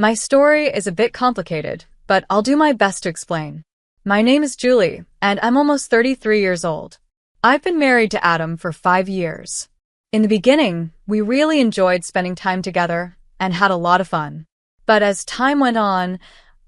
My story is a bit complicated, but I'll do my best to explain. My name is Julie, and I'm almost 33 years old. I've been married to Adam for 5 years. In the beginning, we really enjoyed spending time together and had a lot of fun. But as time went on,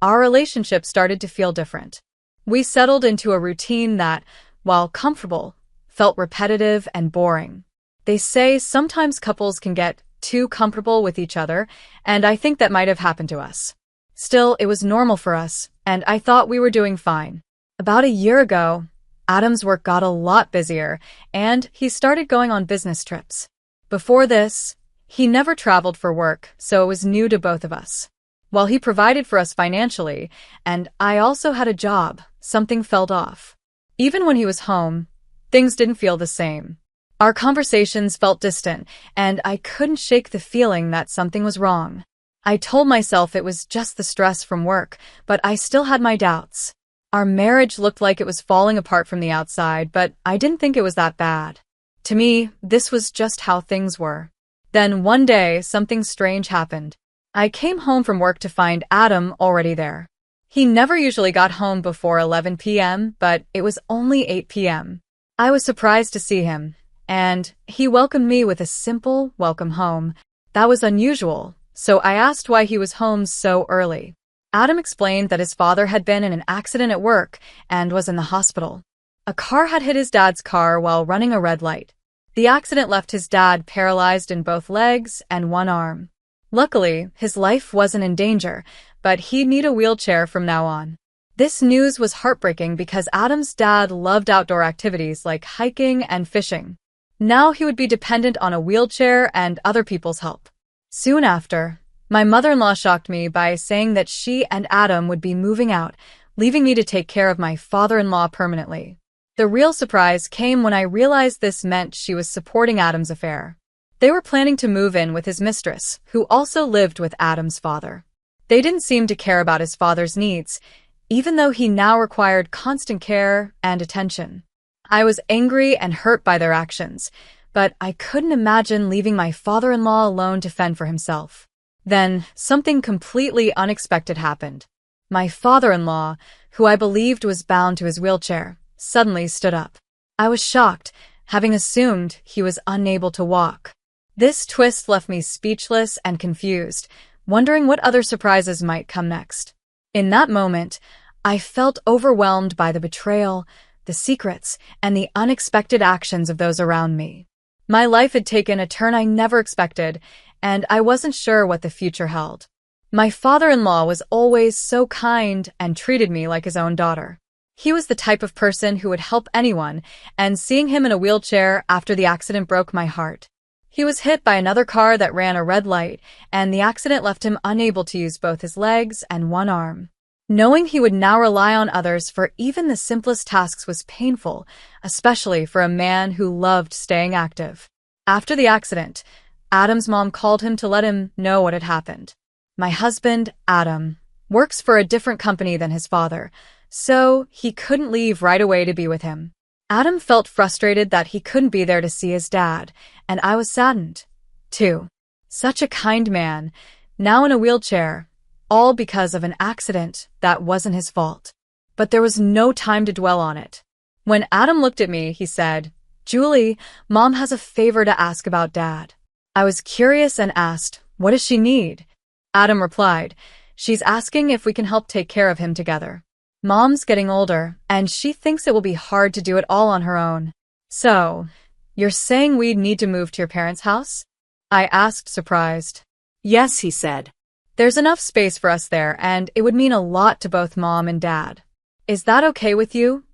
our relationship started to feel different. We settled into a routine that, while comfortable, felt repetitive and boring. They say sometimes couples can get too comfortable with each other, and I think that might have happened to us. Still, it was normal for us, and I thought we were doing fine. About a year ago, Adam's work got a lot busier, and he started going on business trips. Before this, he never traveled for work, so it was new to both of us. While he provided for us financially, and I also had a job, something felt off. Even when he was home, things didn't feel the same. Our conversations felt distant, and I couldn't shake the feeling that something was wrong. I told myself it was just the stress from work, but I still had my doubts. Our marriage looked like it was falling apart from the outside, but I didn't think it was that bad. To me, this was just how things were. Then one day, something strange happened. I came home from work to find Adam already there. He never usually got home before 11 p.m., but it was only 8 p.m. I was surprised to see him, and he welcomed me with a simple welcome home. That was unusual, so I asked why he was home so early. Adam explained that his father had been in an accident at work and was in the hospital. A car had hit his dad's car while running a red light. The accident left his dad paralyzed in both legs and one arm. Luckily, his life wasn't in danger, but he'd need a wheelchair from now on. This news was heartbreaking because Adam's dad loved outdoor activities like hiking and fishing. Now he would be dependent on a wheelchair and other people's help. Soon after, my mother-in-law shocked me by saying that she and Adam would be moving out, leaving me to take care of my father-in-law permanently. The real surprise came when I realized this meant she was supporting Adam's affair. They were planning to move in with his mistress, who also lived with Adam's father. They didn't seem to care about his father's needs, even though he now required constant care and attention. I was angry and hurt by their actions, but I couldn't imagine leaving my father-in-law alone to fend for himself. Then, something completely unexpected happened. My father-in-law, who I believed was bound to his wheelchair, suddenly stood up. I was shocked, having assumed he was unable to walk. This twist left me speechless and confused, wondering what other surprises might come next. In that moment, I felt overwhelmed by the betrayal, the secrets, and the unexpected actions of those around me. My life had taken a turn I never expected, and I wasn't sure what the future held. My father-in-law was always so kind and treated me like his own daughter. He was the type of person who would help anyone, and seeing him in a wheelchair after the accident broke my heart. He was hit by another car that ran a red light, and the accident left him unable to use both his legs and one arm. Knowing he would now rely on others for even the simplest tasks was painful, especially for a man who loved staying active. After the accident, Adam's mom called him to let him know what had happened. My husband, Adam, works for a different company than his father, so he couldn't leave right away to be with him. Adam felt frustrated that he couldn't be there to see his dad, and I was saddened, too. Such a kind man, now in a wheelchair, all because of an accident that wasn't his fault. But there was no time to dwell on it. When Adam looked at me, he said, "Julie, Mom has a favor to ask about Dad." I was curious and asked, "What does she need?" Adam replied, "She's asking if we can help take care of him together. Mom's getting older, and she thinks it will be hard to do it all on her own." "So, you're saying we'd need to move to your parents' house?" I asked, surprised. "Yes," he said. "There's enough space for us there, and it would mean a lot to both Mom and Dad. Is that okay with you?"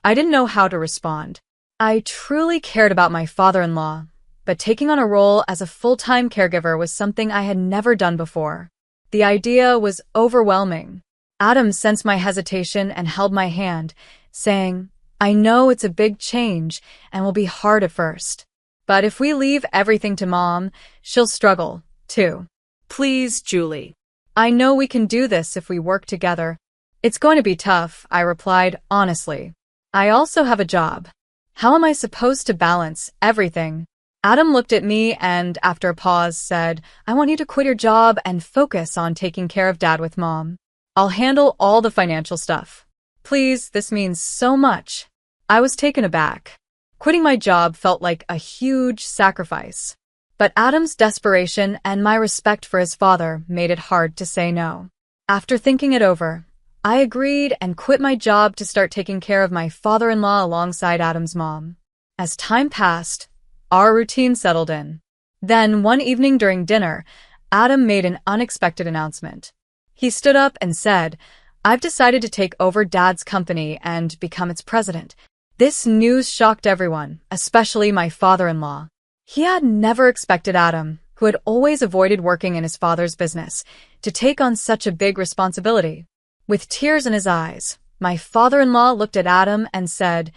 I didn't know how to respond. I truly cared about my father-in-law, but taking on a role as a full-time caregiver was something I had never done before. The idea was overwhelming. Adam sensed my hesitation and held my hand, saying, "I know it's a big change and will be hard at first. But if we leave everything to Mom, she'll struggle, too." "Please, Julie. "I know we can do this if we work together." "It's going to be tough," I replied honestly. "I also have a job. How am I supposed to balance everything?" Adam looked at me and, after a pause, said, I want you to quit your job and focus on taking care of Dad with Mom. I'll handle all the financial stuff. Please, this means so much. I was taken aback. Quitting my job felt like a huge sacrifice. But Adam's desperation and my respect for his father made it hard to say no. After thinking it over, I agreed and quit my job to start taking care of my father-in-law alongside Adam's mom. As time passed, our routine settled in. Then, one evening during dinner, Adam made an unexpected announcement. He stood up and said, I've decided to take over Dad's company and become its president. This news shocked everyone, especially my father-in-law. He had never expected Adam, who had always avoided working in his father's business, to take on such a big responsibility. With tears in his eyes, my father-in-law looked at Adam and said,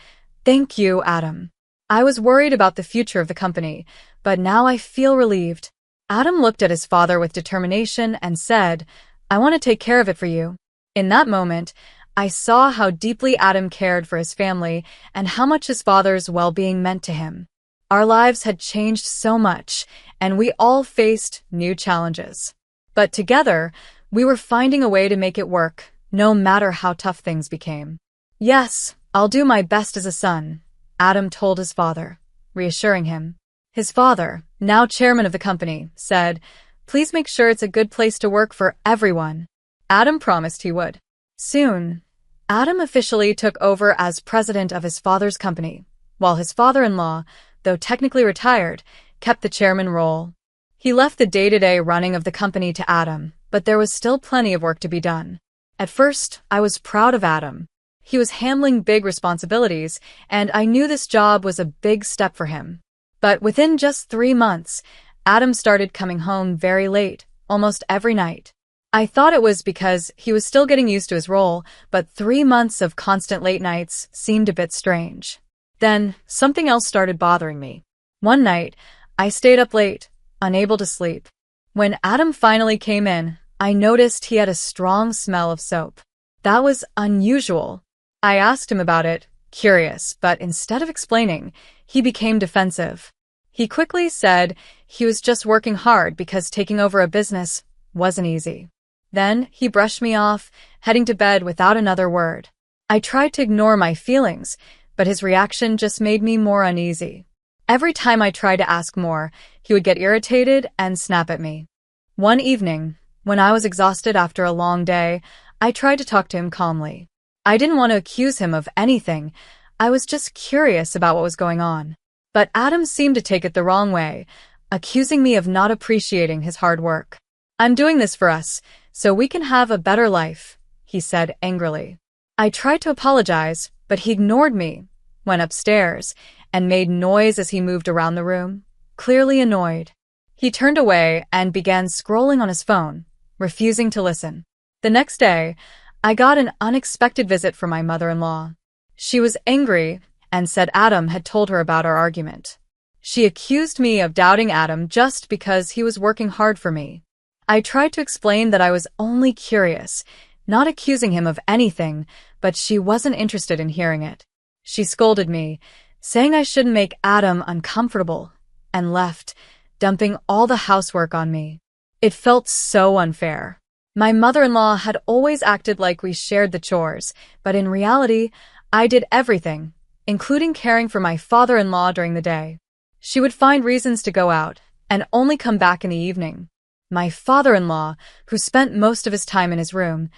Thank you, Adam. I was worried about the future of the company, but now I feel relieved. Adam looked at his father with determination and said, I want to take care of it for you. In that moment, I saw how deeply Adam cared for his family and how much his father's well-being meant to him. Our lives had changed so much, and we all faced new challenges. But together, we were finding a way to make it work, no matter how tough things became. Yes, I'll do my best as a son, Adam told his father, reassuring him. His father, now chairman of the company, said, Please make sure it's a good place to work for everyone. Adam promised he would. Soon, Adam officially took over as president of his father's company, while his father-in-law, though technically retired, kept the chairman role. He left the day-to-day running of the company to Adam, but there was still plenty of work to be done. At first, I was proud of Adam. He was handling big responsibilities, and I knew this job was a big step for him. But within just 3 months, Adam started coming home very late, almost every night. I thought it was because he was still getting used to his role, but 3 months of constant late nights seemed a bit strange. Then, something else started bothering me. One night, I stayed up late, unable to sleep. When Adam finally came in, I noticed he had a strong smell of soap. That was unusual. I asked him about it, curious, but instead of explaining, he became defensive. He quickly said he was just working hard because taking over a business wasn't easy. Then he brushed me off, heading to bed without another word. I tried to ignore my feelings, but his reaction just made me more uneasy. Every time I tried to ask more, he would get irritated and snap at me. One evening, when I was exhausted after a long day, I tried to talk to him calmly. I didn't want to accuse him of anything. I was just curious about what was going on. But Adam seemed to take it the wrong way, accusing me of not appreciating his hard work. I'm doing this for us, so we can have a better life, he said angrily. I tried to apologize, but he ignored me, went upstairs, and made noise as he moved around the room, clearly annoyed. He turned away and began scrolling on his phone, refusing to listen. The next day, I got an unexpected visit from my mother-in-law. She was angry and said Adam had told her about our argument. She accused me of doubting Adam just because he was working hard for me. I tried to explain that I was only curious, not accusing him of anything, but she wasn't interested in hearing it. She scolded me, saying I shouldn't make Adam uncomfortable, and left, dumping all the housework on me. It felt so unfair. My mother-in-law had always acted like we shared the chores, but in reality, I did everything, including caring for my father-in-law during the day. She would find reasons to go out, and only come back in the evening. My father-in-law, who spent most of his time in his room,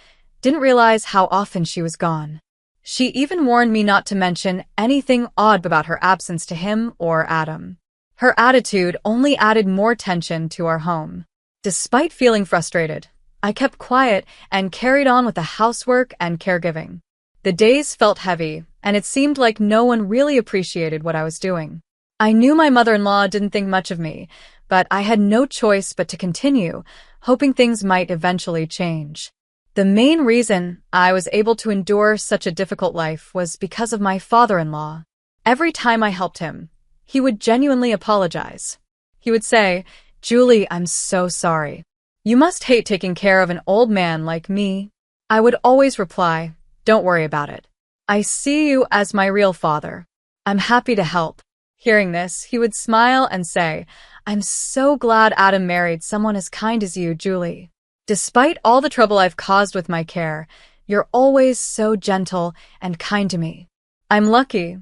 didn't realize how often she was gone. She even warned me not to mention anything odd about her absence to him or Adam. Her attitude only added more tension to our home. Despite feeling frustrated, I kept quiet and carried on with the housework and caregiving. The days felt heavy, and it seemed like no one really appreciated what I was doing. I knew my mother-in-law didn't think much of me, but I had no choice but to continue, hoping things might eventually change. The main reason I was able to endure such a difficult life was because of my father-in-law. Every time I helped him, he would genuinely apologize. He would say, "Julie, I'm so sorry. You must hate taking care of an old man like me." I would always reply, "Don't worry about it. I see you as my real father. I'm happy to help." Hearing this, he would smile and say, "I'm so glad Adam married someone as kind as you, Julie. Despite all the trouble I've caused with my care, you're always so gentle and kind to me." "I'm lucky,"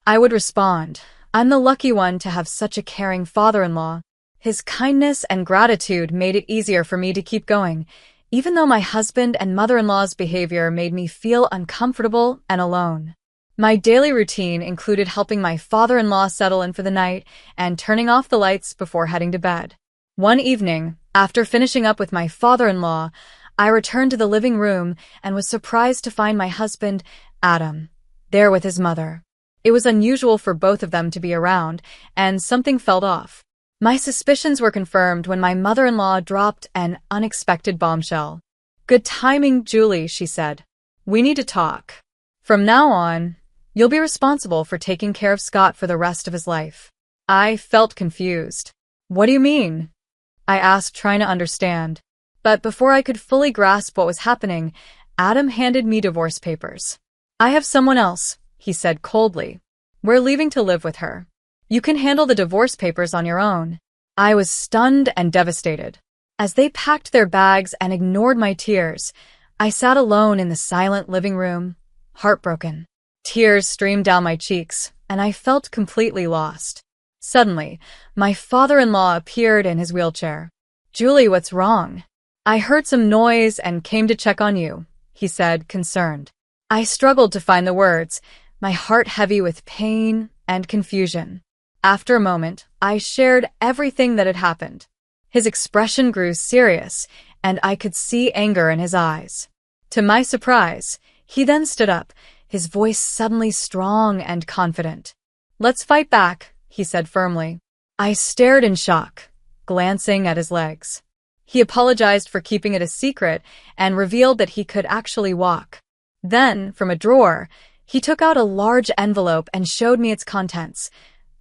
I would respond. "I'm the lucky one to have such a caring father-in-law." His kindness and gratitude made it easier for me to keep going, even though my husband and mother-in-law's behavior made me feel uncomfortable and alone. My daily routine included helping my father-in-law settle in for the night and turning off the lights before heading to bed. One evening, after finishing up with my father-in-law, I returned to the living room and was surprised to find my husband, Adam, there with his mother. It was unusual for both of them to be around, and something felt off. My suspicions were confirmed when my mother-in-law dropped an unexpected bombshell. "Good timing, Julie," she said. "We need to talk. From now on, you'll be responsible for taking care of Scott for the rest of his life." I felt confused. "What do you mean?" I asked, trying to understand. But before I could fully grasp what was happening, Adam handed me divorce papers. "I have someone else," he said coldly. "We're leaving to live with her. You can handle the divorce papers on your own." I was stunned and devastated. As they packed their bags and ignored my tears, I sat alone in the silent living room, heartbroken. Tears streamed down my cheeks, and I felt completely lost. Suddenly, my father-in-law appeared in his wheelchair. "Julie, what's wrong?" "I heard some noise and came to check on you," he said, concerned. I struggled to find the words, my heart heavy with pain and confusion. After a moment, I shared everything that had happened. His expression grew serious, and I could see anger in his eyes. To my surprise, he then stood up, his voice suddenly strong and confident. "Let's fight back," he said firmly. I stared in shock, glancing at his legs. He apologized for keeping it a secret and revealed that he could actually walk. Then, from a drawer, he took out a large envelope and showed me its contents,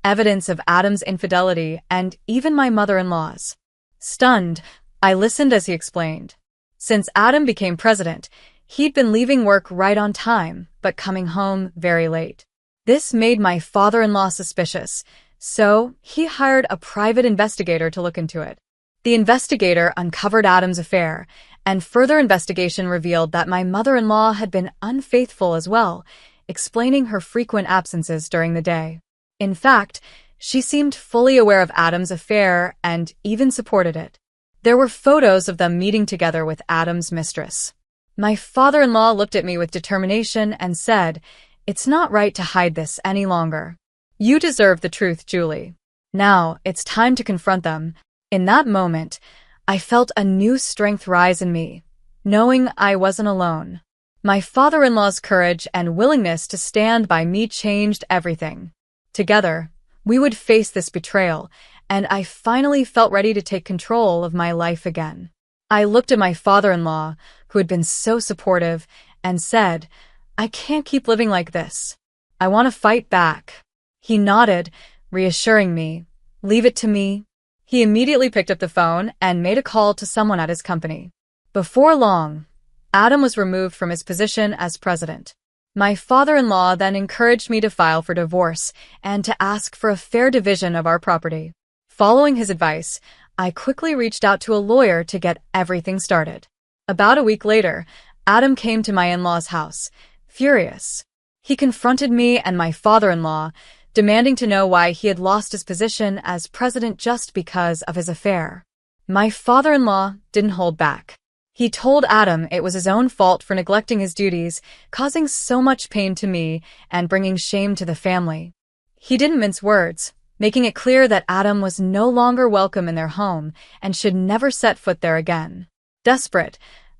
evidence of Adam's infidelity and even my mother-in-law's. Stunned, I listened as he explained. Since Adam became president, he'd been leaving work right on time, but coming home very late. This made my father-in-law suspicious, so he hired a private investigator to look into it. The investigator uncovered Adam's affair, and further investigation revealed that my mother-in-law had been unfaithful as well, explaining her frequent absences during the day. In fact, she seemed fully aware of Adam's affair and even supported it. There were photos of them meeting together with Adam's mistress. My father-in-law looked at me with determination and said, "It's not right to hide this any longer. You deserve the truth, Julie. Now, it's time to confront them." In that moment, I felt a new strength rise in me, knowing I wasn't alone. My father-in-law's courage and willingness to stand by me changed everything. Together, we would face this betrayal, and I finally felt ready to take control of my life again. I looked at my father-in-law, who had been so supportive, and said, "I can't keep living like this. I want to fight back." He nodded, reassuring me, "Leave it to me." He immediately picked up the phone and made a call to someone at his company. Before long, Adam was removed from his position as president. My father-in-law then encouraged me to file for divorce and to ask for a fair division of our property. Following his advice, I quickly reached out to a lawyer to get everything started. About a week later, Adam came to my in-laws' house, furious. He confronted me and my father-in-law, demanding to know why he had lost his position as president just because of his affair. My father-in-law didn't hold back. He told Adam it was his own fault for neglecting his duties, causing so much pain to me and bringing shame to the family. He didn't mince words, making it clear that Adam was no longer welcome in their home and should never set foot there again. Desperate,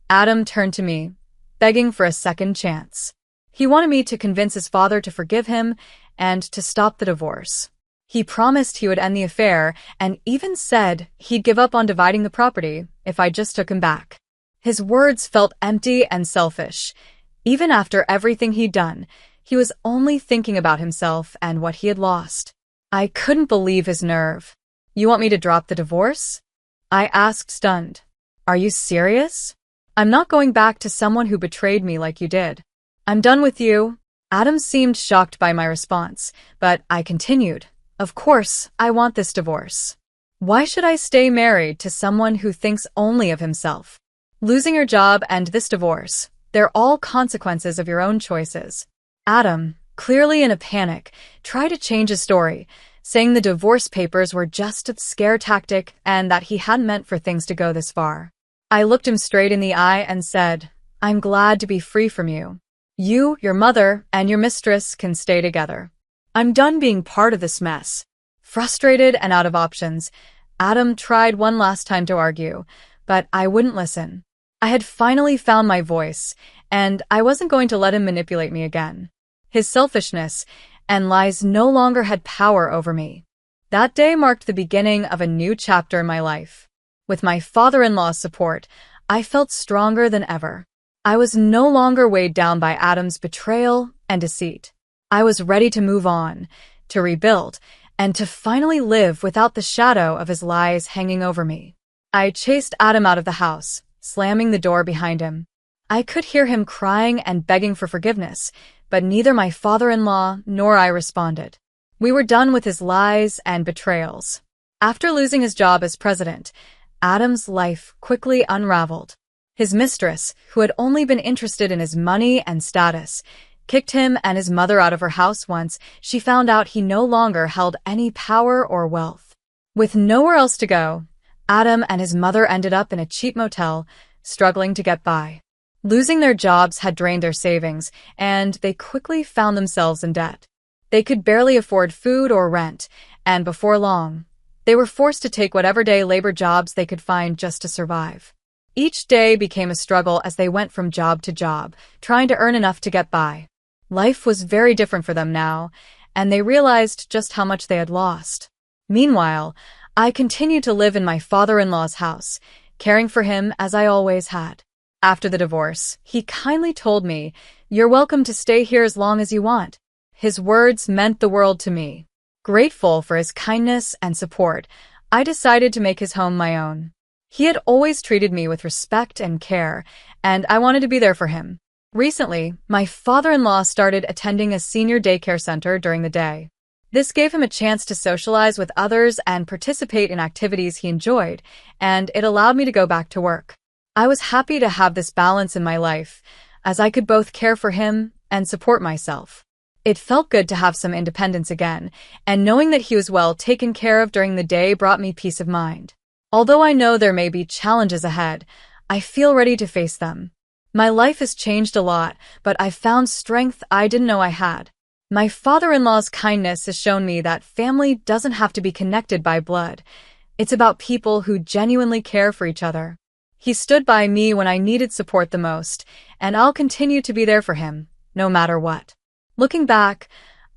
Adam turned to me, begging for a second chance. He wanted me to convince his father to forgive him and to stop the divorce. He promised he would end the affair and even said he'd give up on dividing the property if I just took him back. His words felt empty and selfish. Even after everything he'd done, he was only thinking about himself and what he had lost. I couldn't believe his nerve. "You want me to drop the divorce?" I asked, stunned. "Are you serious? I'm not going back to someone who betrayed me like you did. I'm done with you." Adam seemed shocked by my response, but I continued, Of course, I want this divorce. Why should I stay married to someone who thinks only of himself? Losing your job and this divorce, they're all consequences of your own choices. Adam, clearly in a panic, tried to change his story, saying the divorce papers were just a scare tactic and that he hadn't meant for things to go this far. I looked him straight in the eye and said, "I'm glad to be free from you. You, your mother, and your mistress can stay together. I'm done being part of this mess." Frustrated and out of options, Adam tried one last time to argue, but I wouldn't listen. I had finally found my voice, and I wasn't going to let him manipulate me again. His selfishness and lies no longer had power over me. That day marked the beginning of a new chapter in my life. With my father-in-law's support, I felt stronger than ever. I was no longer weighed down by Adam's betrayal and deceit. I was ready to move on, to rebuild, and to finally live without the shadow of his lies hanging over me. I chased Adam out of the house, slamming the door behind him. I could hear him crying and begging for forgiveness, but neither my father-in-law nor I responded. We were done with his lies and betrayals. After losing his job as president, Adam's life quickly unraveled. His mistress, who had only been interested in his money and status, kicked him and his mother out of her house once she found out he no longer held any power or wealth. With nowhere else to go, Adam and his mother ended up in a cheap motel, struggling to get by. Losing their jobs had drained their savings, and they quickly found themselves in debt. They could barely afford food or rent, and before long, they were forced to take whatever day labor jobs they could find just to survive. Each day became a struggle as they went from job to job, trying to earn enough to get by. Life was very different for them now, and they realized just how much they had lost. Meanwhile, I continued to live in my father-in-law's house, caring for him as I always had. After the divorce, he kindly told me, "You're welcome to stay here as long as you want." His words meant the world to me. Grateful for his kindness and support, I decided to make his home my own. He had always treated me with respect and care, and I wanted to be there for him. Recently, my father-in-law started attending a senior daycare center during the day. This gave him a chance to socialize with others and participate in activities he enjoyed, and it allowed me to go back to work. I was happy to have this balance in my life, as I could both care for him and support myself. It felt good to have some independence again, and knowing that he was well taken care of during the day brought me peace of mind. Although I know there may be challenges ahead, I feel ready to face them. My life has changed a lot, but I've found strength I didn't know I had. My father-in-law's kindness has shown me that family doesn't have to be connected by blood. It's about people who genuinely care for each other. He stood by me when I needed support the most, and I'll continue to be there for him, no matter what. Looking back,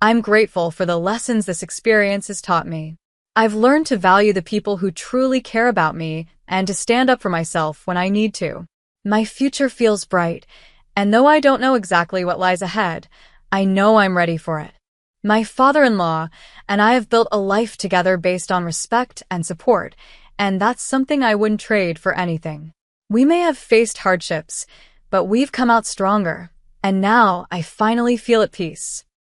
I'm grateful for the lessons this experience has taught me. I've learned to value the people who truly care about me and to stand up for myself when I need to. My future feels bright, and though I don't know exactly what lies ahead, I know I'm ready for it. My father-in-law and I have built a life together based on respect and support, and that's something I wouldn't trade for anything. We may have faced hardships, but we've come out stronger, and now I finally feel at peace.